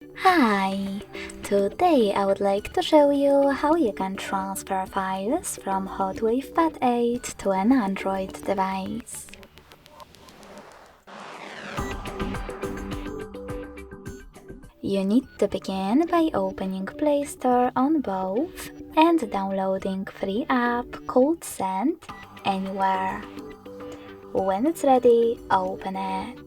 Hi! Today I would like to show you how you can transfer files from HOTWAV Pad 8 to an Android device. You need to begin by opening Play Store on both and downloading free app called Send Anywhere. When it's ready, open it.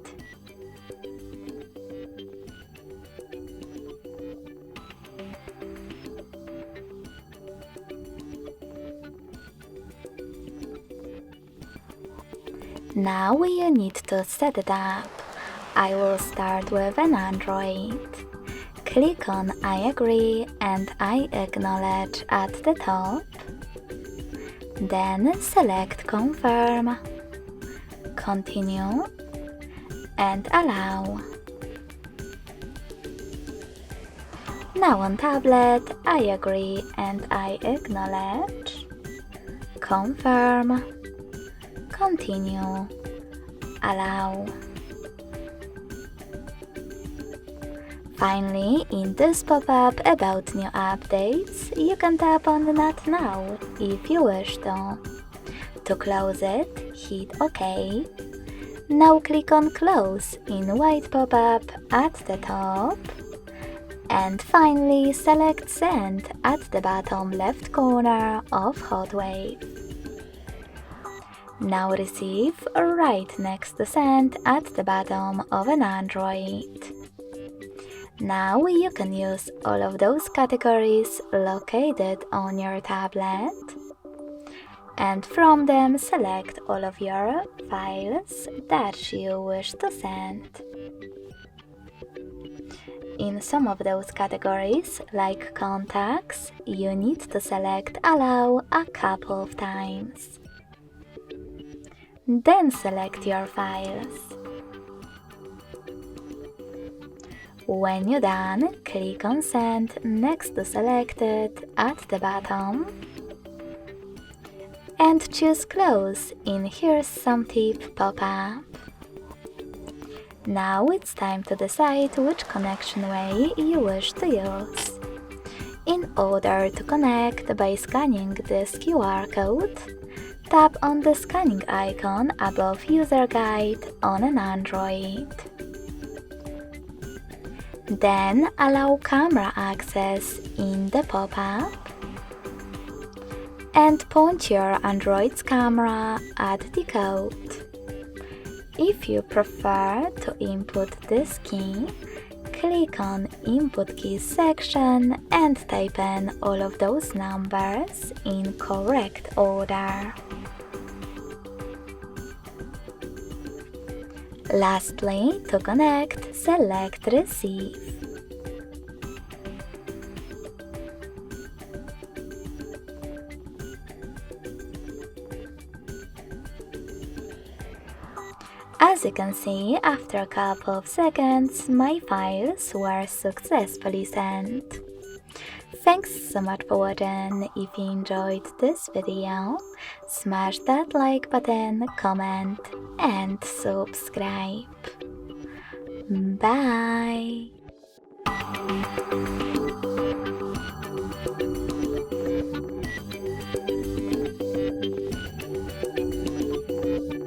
Now you need to set it up. I will start with an Android. Click on I agree and I acknowledge at the top. Then select confirm, continue and allow. Now on tablet, I agree and I acknowledge, confirm, continue, allow. Finally, in this pop-up about new updates, you can tap on the Not Now if you wish to. To close it, hit OK. Now click on Close in white pop-up at the top. And finally select Send at the bottom left corner of HotWave. Now Receive right next to Send at the bottom of an Android. Now you can use all of those categories located on your tablet, and from them select all of your files that you wish to send. In some of those categories, like contacts, you need to select Allow a couple of times. Then select your files. When you're done, click on Send next to Selected at the bottom and choose Close in Here's Some Tip pop-up. Now it's time to decide which connection way you wish to use. In order to connect by scanning this QR code, tap on the scanning icon above User Guide on an Android. Then allow camera access in the pop-up and point your Android's camera at the code. If you prefer to input this key, click on Input Keys section and type in all of those numbers in correct order. Lastly, to connect, select Receive. As you can see, after a couple of seconds, my files were successfully sent. Thanks so much for watching. If you enjoyed this video, smash that like button, comment and subscribe. Bye!